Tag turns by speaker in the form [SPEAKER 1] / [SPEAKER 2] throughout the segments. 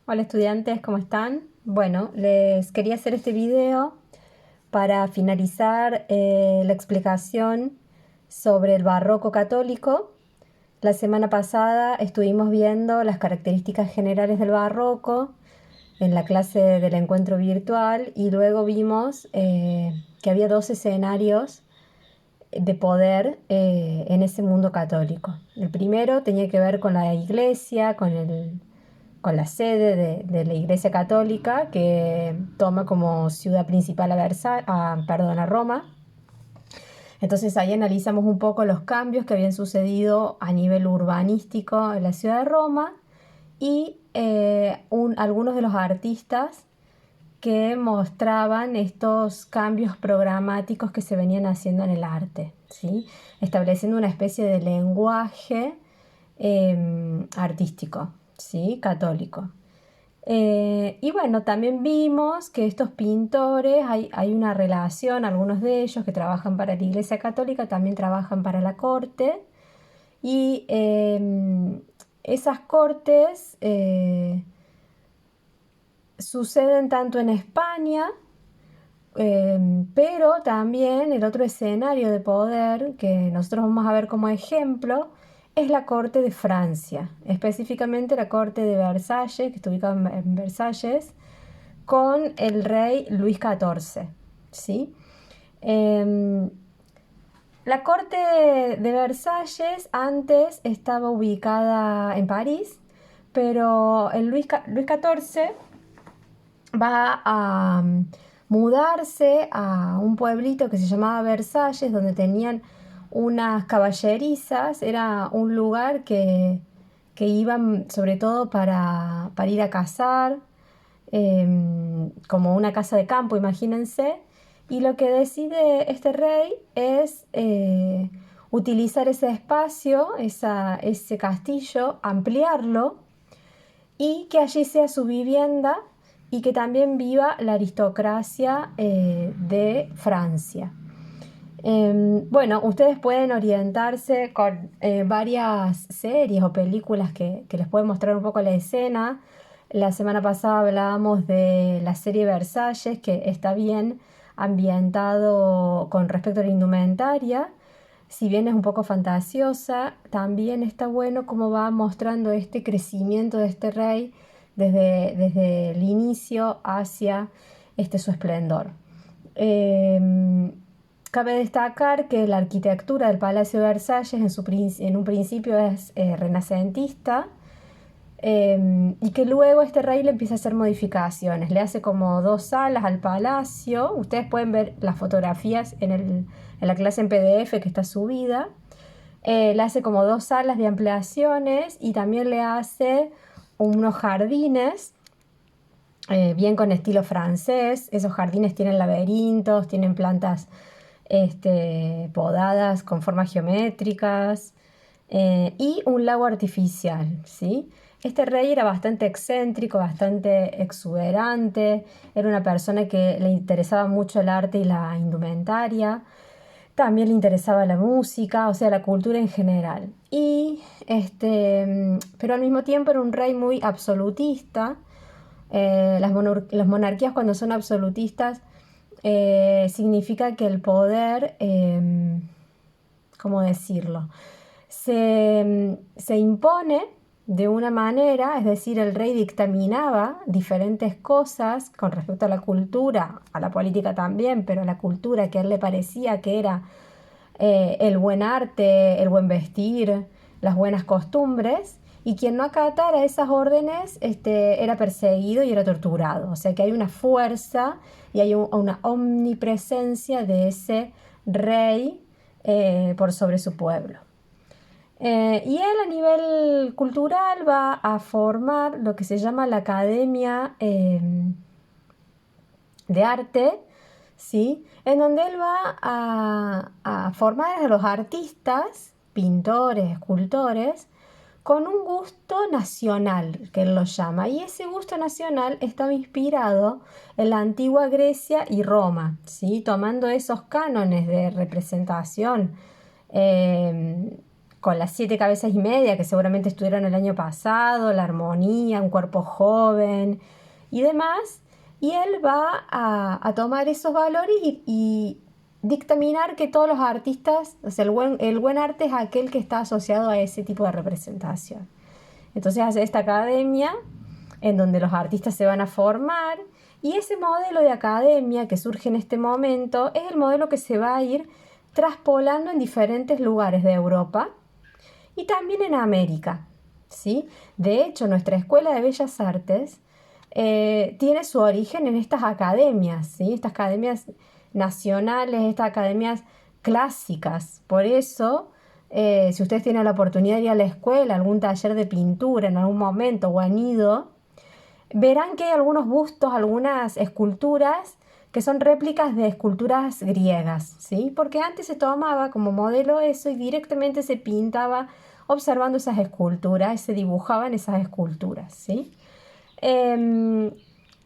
[SPEAKER 1] Hola estudiantes, ¿cómo están? Bueno, les quería hacer este video para finalizar la explicación sobre el barroco católico. La semana pasada estuvimos viendo las características generales del barroco en la clase del encuentro virtual y luego vimos que había dos escenarios de poder en ese mundo católico. El primero tenía que ver con la iglesia, con la sede de la Iglesia Católica, que toma como ciudad principal a Roma. Entonces ahí analizamos un poco los cambios que habían sucedido a nivel urbanístico en la ciudad de Roma y algunos de los artistas que mostraban estos cambios programáticos que se venían haciendo en el arte, ¿sí? Estableciendo una especie de lenguaje artístico, ¿sí? Católico. Y bueno, también vimos que estos pintores, hay una relación, algunos de ellos que trabajan para la Iglesia Católica, también trabajan para la corte, y esas cortes suceden tanto en España, pero también el otro escenario de poder que nosotros vamos a ver como ejemplo es la corte de Francia, específicamente la corte de Versalles, que está ubicada en Versalles, con el rey Luis XIV, ¿sí? Em, la corte de Versalles antes estaba ubicada en París, pero el Luis XIV va a mudarse a un pueblito que se llamaba Versalles, donde tenían unas caballerizas. Era un lugar que iban sobre todo para ir a cazar, como una casa de campo, imagínense. Y lo que decide este rey es utilizar ese espacio, ese castillo, ampliarlo y que allí sea su vivienda y que también viva la aristocracia de Francia. Bueno, ustedes pueden orientarse con varias series o películas que les pueden mostrar un poco la escena. La semana pasada hablábamos de la serie Versalles, que está bien ambientado con respecto a la indumentaria. Si bien es un poco fantasiosa, también está bueno cómo va mostrando este crecimiento de este rey desde el inicio hacia su esplendor. Eh, Cabe destacar que la arquitectura del Palacio de Versalles en un principio es renacentista, y que luego este rey le empieza a hacer modificaciones, le hace como dos salas al palacio. Ustedes pueden ver las fotografías en la clase en PDF que está subida. Le hace como dos salas de ampliaciones y también le hace unos jardines bien con estilo francés. Esos jardines tienen laberintos, tienen plantas podadas con formas geométricas, y un lago artificial, ¿sí? Este rey era bastante excéntrico, bastante exuberante, era una persona que le interesaba mucho el arte y la indumentaria, también le interesaba la música, o sea, la cultura en general. Pero al mismo tiempo era un rey muy absolutista. Las monarquías cuando son absolutistas significa que el poder, ¿cómo decirlo? Se impone de una manera, es decir, el rey dictaminaba diferentes cosas con respecto a la cultura, a la política también, pero a la cultura que a él le parecía que era el buen arte, el buen vestir, las buenas costumbres, y quien no acatara esas órdenes era perseguido y era torturado. O sea que hay una fuerza y hay una omnipresencia de ese rey por sobre su pueblo. Y él a nivel cultural va a formar lo que se llama la Academia de Arte, ¿sí? En donde él va a formar a los artistas, pintores, escultores, con un gusto nacional, que él lo llama. Y ese gusto nacional estaba inspirado en la antigua Grecia y Roma, ¿sí? Tomando esos cánones de representación eh, con las 7 cabezas y media, que seguramente estudiaron el año pasado, la armonía, un cuerpo joven y demás. Y él va a tomar esos valores y dictaminar que todos los artistas, o sea, el buen arte es aquel que está asociado a ese tipo de representación. Entonces hace esta academia en donde los artistas se van a formar, y ese modelo de academia que surge en este momento es el modelo que se va a ir traspolando en diferentes lugares de Europa y también en América, ¿sí? De hecho, nuestra Escuela de Bellas Artes tiene su origen en estas academias, ¿sí? Estas academias nacionales, estas academias clásicas. Por eso, si ustedes tienen la oportunidad de ir a la escuela, algún taller de pintura en algún momento o han ido, verán que hay algunos bustos, algunas esculturas que son réplicas de esculturas griegas, ¿sí? Porque antes se tomaba como modelo eso y directamente se pintaba observando esas esculturas, se dibujaban esas esculturas, ¿sí? Eh,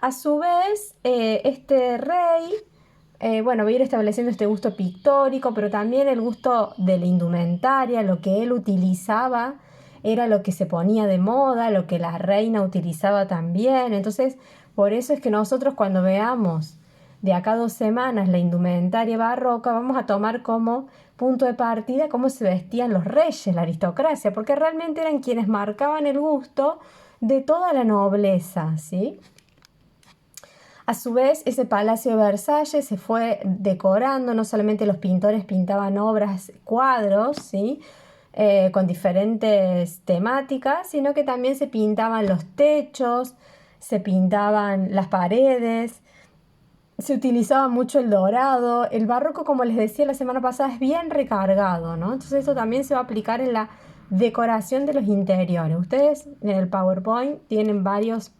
[SPEAKER 1] a su vez, este rey, bueno, va a ir estableciendo este gusto pictórico, pero también el gusto de la indumentaria, lo que él utilizaba era lo que se ponía de moda, lo que la reina utilizaba también. Entonces, por eso es que nosotros cuando veamos de acá a 2 semanas la indumentaria barroca, vamos a tomar como punto de partida cómo se vestían los reyes, la aristocracia, porque realmente eran quienes marcaban el gusto de toda la nobleza, ¿sí? A su vez, ese Palacio de Versalles se fue decorando, no solamente los pintores pintaban obras, cuadros, ¿sí? Con diferentes temáticas, sino que también se pintaban los techos, se pintaban las paredes, se utilizaba mucho el dorado. El barroco, como les decía la semana pasada, es bien recargado, ¿no? Entonces eso también se va a aplicar en la decoración de los interiores. Ustedes en el PowerPoint tienen varias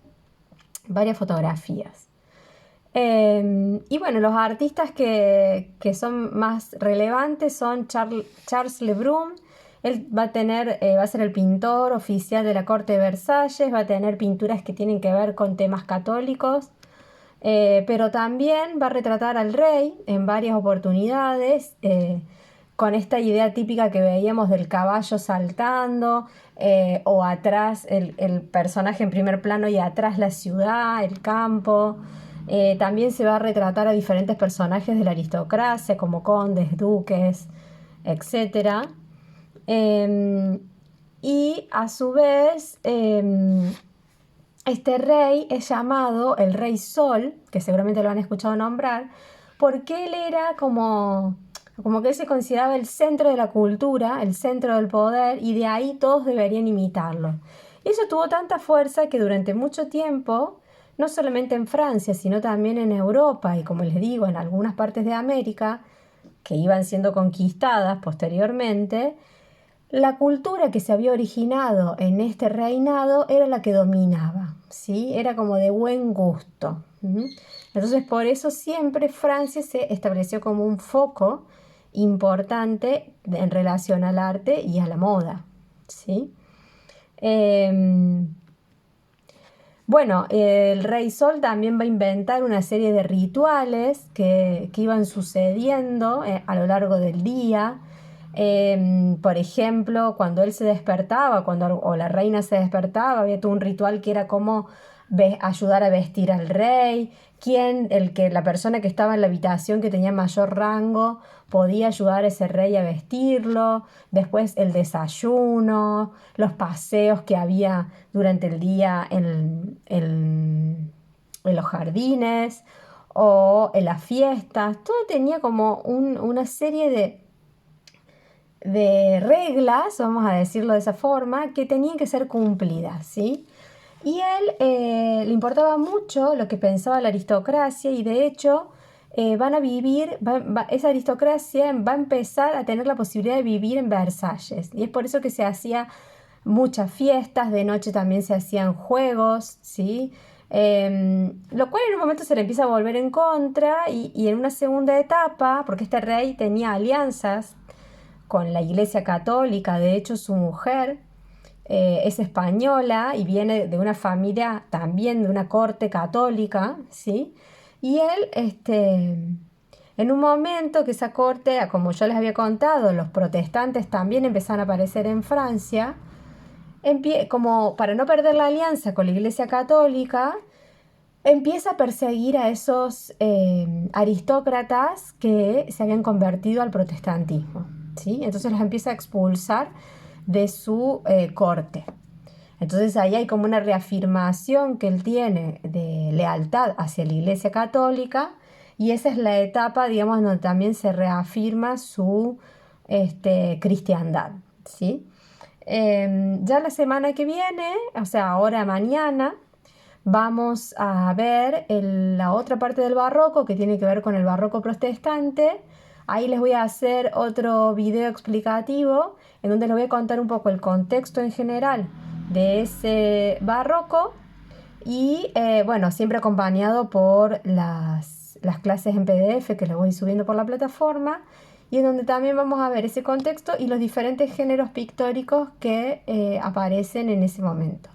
[SPEAKER 1] fotografías. Y bueno, los artistas que son más relevantes son Charles Le Brun. Él va a ser el pintor oficial de la corte de Versalles, va a tener pinturas que tienen que ver con temas católicos, pero también va a retratar al rey en varias oportunidades, con esta idea típica que veíamos del caballo saltando, o atrás el personaje en primer plano y atrás la ciudad, el campo. También se va a retratar a diferentes personajes de la aristocracia, como condes, duques, etcétera. Y a su vez, este rey es llamado el Rey Sol, que seguramente lo han escuchado nombrar, porque él era como que él se consideraba el centro de la cultura, el centro del poder, y de ahí todos deberían imitarlo. Y eso tuvo tanta fuerza que durante mucho tiempo, no solamente en Francia, sino también en Europa y, como les digo, en algunas partes de América, que iban siendo conquistadas posteriormente, la cultura que se había originado en este reinado era la que dominaba, ¿sí? Era como de buen gusto. Entonces, por eso siempre Francia se estableció como un foco importante en relación al arte y a la moda, ¿sí? Bueno, el Rey Sol también va a inventar una serie de rituales que iban sucediendo a lo largo del día. Por ejemplo, cuando él se despertaba, o la reina se despertaba, había todo un ritual que era como ayudar a vestir al rey, la persona que estaba en la habitación que tenía mayor rango podía ayudar a ese rey a vestirlo. Después el desayuno, los paseos que había durante el día en los jardines o en las fiestas. Todo tenía como una serie de reglas, vamos a decirlo de esa forma, que tenían que ser cumplidas, ¿sí? Y él le importaba mucho lo que pensaba la aristocracia, y de hecho van a vivir, esa aristocracia va a empezar a tener la posibilidad de vivir en Versalles, y es por eso que se hacía muchas fiestas, de noche también se hacían juegos, ¿sí? Lo cual en un momento se le empieza a volver en contra, y en una segunda etapa, porque este rey tenía alianzas con la Iglesia Católica. De hecho, su mujer es española y viene de una familia también de una corte católica, ¿sí? Y él En un momento que esa corte, como yo les había contado, los protestantes también empezaron a aparecer en Francia, como para no perder la alianza con la Iglesia Católica, empieza a perseguir a esos aristócratas que se habían convertido al protestantismo, ¿sí? Entonces los empieza a expulsar de su corte. Entonces ahí hay como una reafirmación que él tiene de lealtad hacia la Iglesia Católica, y esa es la etapa, digamos, donde también se reafirma su cristiandad, ¿sí? Ya la semana que viene, o sea, ahora mañana, vamos a ver la otra parte del barroco que tiene que ver con el barroco protestante. Ahí les voy a hacer otro video explicativo en donde les voy a contar un poco el contexto en general de ese barroco y bueno, siempre acompañado por las clases en PDF que les voy subiendo por la plataforma, y en donde también vamos a ver ese contexto y los diferentes géneros pictóricos que aparecen en ese momento.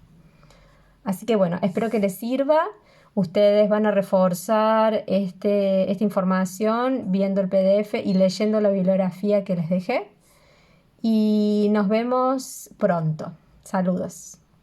[SPEAKER 1] Así que bueno, espero que les sirva. Ustedes van a reforzar esta información viendo el PDF y leyendo la bibliografía que les dejé. Y nos vemos pronto. Saludos.